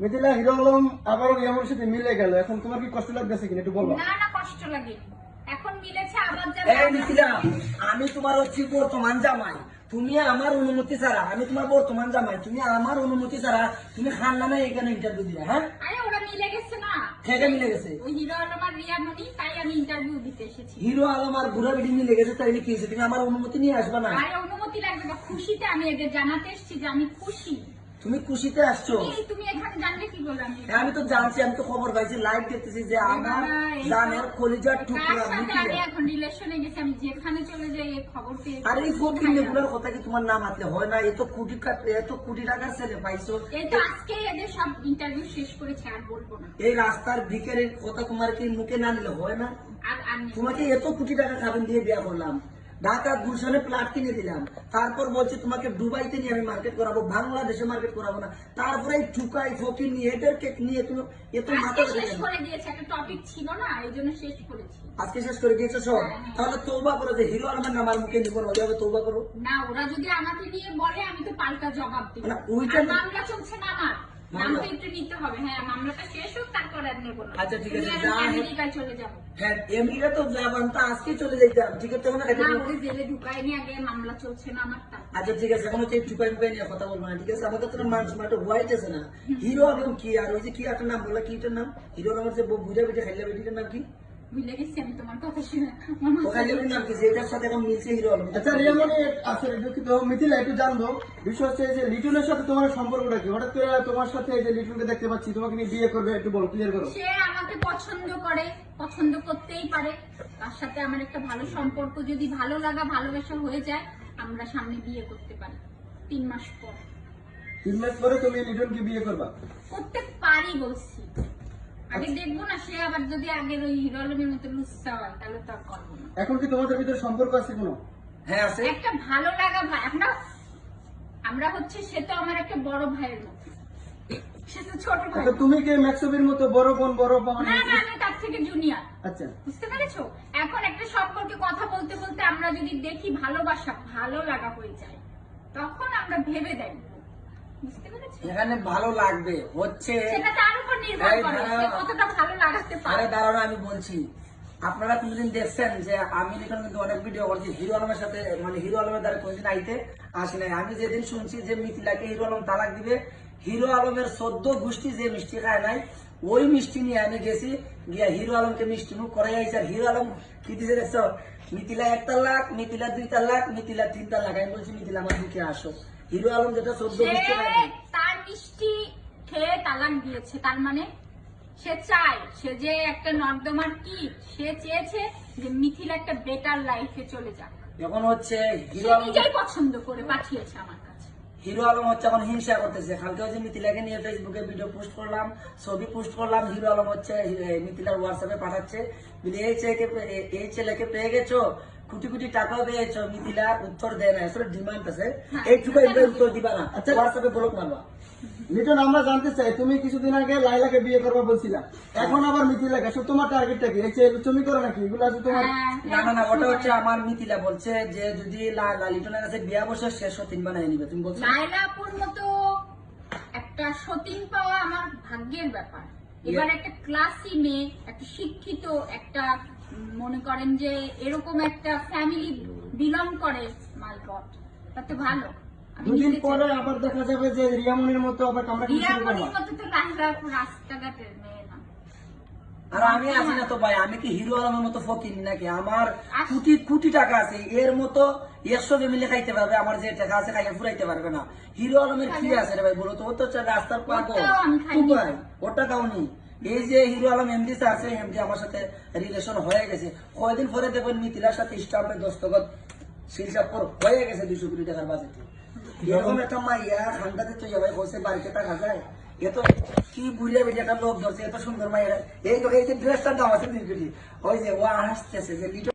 Mithila, hero Alam আবারও রিয়ামনির সাথে মিলে গেল, এখন তোমার কি কষ্ট লাগতেছে কিনা একটু বলো। না না, কষ্ট লাগে, এখন মিলেছে আবার যাবে। এই মিথিলা, আমি তোমার হচ্ছে বর্তমান জামাই, তুমি আমার অনুমতি ছাড়া, আমি তোমার বর্তমান জামাই, তুমি আমার অনুমতি ছাড়া তুমি খান নামে এখানে ইন্টারভিউ দিলে? হ্যাঁ, আরে ওরা মিলে গেছে না, খেয়ে মিলে গেছে। ওই হিরো আলম আর রিয়ামনি, তাই আমি ইন্টারভিউ দিতে এসেছি। হিরো আলম আর বুড়া বেটি মিলে গেছে, তাইলে কি হয়েছে? তুমি আমার অনুমতি নিয়ে আসবে না? আরে অনুমতি লাগবে না, খুশিতে আমি এদের জানাতে এসেছি যে আমি খুশি। তুমি খুশিতে আসছো? তুমি এখানে জানলে কি বলে? আমি তো জানছি, আমি তো খবর পাইছি, লাইভ দেখতেছি যে আমার জানের কলিজার টুকরা সাথে আমি এখন রিলেশনে গেছি, আমি যেখানে চলে যাই এই খবর পেয়ে। আর এই ফকির নেগুলার কথা কি তোমার নাম হাতে হয় না? এত কোটি টাকার ছেলে পাইছো, এই তো আজকে এদের সব ইন্টারভিউ শেষ করেছে, আর বলবো না। এই রাস্তার ভিখারির কথা তোমার কি মুখে না নিলে হয় না? আর তোমাকে এত কোটি টাকা খাবেন দিয়ে বিয়া করলাম, ঢাকা গুলশানে প্লাট কিনে দিলাম, তারপর বলছি তোমাকে দুবাইতে নিয়ে আমি মার্কেট করাবো, বাংলাদেশে মার্কেট করাবো না, তারপরে এই টুকাই ফকির নিয়ে এদেরকে নিয়ে তুমি এত মাথা শেষ করে দিয়েছে, একটা টপিক ছিল না, এই জন্য শেষ করেছি। আজকে শেষ করে দিয়েছো সব? তাহলে তৌবা করো যে হিরো আলমের নাম আর মুখে নিব না, ওইভাবে তৌবা করো না, ওরা যদি আমাকে নিয়ে বলে আমি তো পাল্টা জবাব দেব। না, ওইটা আর মামলা চলছে না আমার, নামটা একটু নিতে হবে। হ্যাঁ, মামলাটা শেষ হোক, তারপর আর নেবো না। আচ্ছা ঠিক আছে, আমি আমেরিকায় চলে যাবো। হ্যাঁ আমেরিকা তো যাবান, তা আজকে চলে যাইতাম, ঠিক আছে না? না, ওই জেলে ঢুকায়নি, আগে মামলা চলছে না আমার। আচ্ছা ঠিক আছে, এখন হচ্ছে টুকাই টুকাই নিয়ে কথা বলবো না, ঠিক আছে? আমাদের তো মানুষ মাঠে হোয়াইট আছে না। হিরো আলম কি আর ওই যে কি একটা নাম বললা, কি এটার নাম? হিরো আলমের যে বুঝা বেটে খাইলা বেটিটার নাম কি? ভুলে গেছি আমি তোমার কথা শুনে। ও খাইলা বেটির নাম কি? যে এটার সাথে এখন মিলছে হিরো আলম। আচ্ছা রিয়ামনি, আসলে দুঃখিত মিথিলা, একটু জানবো, বিষয় হচ্ছে যে লিটনের সাথে তোমার সম্পর্কটা কি? হঠাৎ করে তোমার সাথে এই যে লিটনকে দেখতে পাচ্ছি, তোমাকে নিয়ে বিয়ে করবে, একটু বলো, ক্লিয়ার করো। সে আমাকে পছন্দ করে, পছন্দ করতেই পারে, তার সাথে আমার একটা ভালো সম্পর্ক, যদি ভালো লাগা ভালোবাসা হয়ে যায়, আমরা সামনে বিয়ে করতে পারি 3 মাস পর। 3 মাস পরে তুমি লিটনকে বিয়ে করবা? করতে পারি বলছি, আগে দেখবো না, সে আবার যদি আগের ওই হিরো আলমের মতো লুচ্ছা হয়, তাহলে তো আর করবো না। এখন কি তোমাদের ভিতরে সম্পর্ক আছে কোনো? হ্যাঁ আছে। একটা ভালো লাগা ভাই, আমরা হচ্ছে, সে তো আমার একটা বড় ভাইয়ের মতো, সে তো ছোট ভাই। আচ্ছা তুমি কি ম্যাক্সবির মতো বড় বোন, বড় বোন? না না, আমি তার থেকে জুনিয়র। আচ্ছা, বুঝতে পেরেছো? এখন একটা সম্পর্কে কথা বলতে বলতে আমরা যদি দেখি ভালোবাসা, ভালো লাগা হয়ে যায়, তখন আমরা ভেবে দেখবো। বুঝতে পেরেছো? এখানে ভালো লাগবে হচ্ছে, সেটা তার উপর নির্ভর করে সে কতটা ভালো লাগাতে আরে পারে। দাঁড়ানো, আমি বলছি, আপনারা কোনদিন দেখছেন যে আমি এখন কিন্তু অনেক ভিডিও করছি হিরো আলমের সাথে, মানে হিরো আলমের দ্বারা কোনদিন আইতে আসি নাই। আমি যেদিন শুনছি যে মিথিলাকে হিরো আলম তালাক দিবে, হিরো আলমের 14 গোষ্ঠী যে মিষ্টি খায় নাই, ওই মিষ্টি নিয়ে আমি গেছি, গিয়া হিরো আলমকে মিষ্টি মুখ করাই আইছি। আর হিরো আলম কি দিছে দেখছো? মিথিলা 1 তালাক, মিথিলা 2 তালাক, মিথিলা 3 তালাক। আমি বলছি মিথিলা আমার বুকে আসো। হিরো আলম যেটা 14 মিষ্টি খায় নাই, তার মিষ্টি খেয়ে তালাক দিয়েছে, তার মানে সে চায়, সে যে একটা নর্দমার কীট, সে চেয়েছে যে মিথিল একটা বেটার লাইফে চলে যাক। এখন হচ্ছে হিরো সে আলম, নিজেই পছন্দ করে পাঠিয়েছে আমার কাছে। হিরো আলম হচ্ছে এখন হিংসা করতেছে। কালকে হচ্ছে মিথিলাকে নিয়ে ফেসবুকে ভিডিও পোস্ট করলাম, ছবি পোস্ট করলাম, হিরো আলম হচ্ছে মিথিলার হোয়াটসঅ্যাপে পাঠাচ্ছে, বলে এই ছেলেকে পেয়ে গেছো, কোটি কোটি টাকাও পেয়েছো। মিথিলা উত্তর দেয় না, আসলে ডিমান্ড আছে, এইটুকু উত্তর দিবা না, আচ্ছা হোয়াটসঅ্যাপে ব্লক মারবা। লিটন, আমরা জানতে চাই, তুমি কিছুদিন আগে লাইলাকে বিয়ে করবা বলছিলা, এখন আবার মিথিলাকে, আসলে তোমার টার্গেটটা কি? এই যে তুমি করো নাকি এগুলো? আছে তোমার? না না না, ওটা হচ্ছে আমার মিথিলা বলছে যে যদি লিটনের কাছে বিয়া বসে সে সতীন বানায় নিবে। তুমি বলছো লাইলাপুর মতো একটা সতীন পাওয়া আমার ভাগ্যের ব্যাপার। এবার একটা ক্লাসি মেয়ে, একটা শিক্ষিত, একটা মনে করেন যে এরকম একটা ফ্যামিলি বিলং করে, মাই গড, তাতে ভালো। আমি দুদিন নিতে চাই। পরে আবার দেখা যাবে যে রিয়ামনির মতো আবার কামড়া শুরু রিয়ামনির করবা। মতো তো লাইলাপুর রাস্তাঘাটের মেয়ে না। আর আমি আছি না তো ভাই, আমি কি হিরো আলমের মতো ফকির নাকি? আমার কোটি কোটি টাকা আছে, এর মতো 100 ফ্যামিলি খাইতে পারবে, আমার যে টাকা আছে খাইয়ে ফুরাইতে পারবে না। হিরো আলমের কি আছে রে ভাই বলো তো? ও তো হচ্ছে রাস্তার পাগল। ওটাও আমি খাইনি। ভাই ওটা কাউনি। এই যে হিরো আলম এমডি আছে, এমডি আমার সাথে রিলেশন হয়ে গেছে, কয়দিন পরে দেখবেন মিথিলার সাথে স্টাম্পের দস্তখত শিলসাপ্পর হয়ে গেছে 200 কোটি টাকার বাজেটে। এরকম একটা মাইয়া ঠান্ডাতে তো ভাই বসে বাড়িতে টাকা যায়, এত কি বুড়িয়া বেরিয়ে একটা লোক ধরছে, এত সুন্দর মাইয়া, এই তো এই যে ড্রেসটার দাম আছে 2 কোটি। ওই যে ও আসতেছে যে লিটন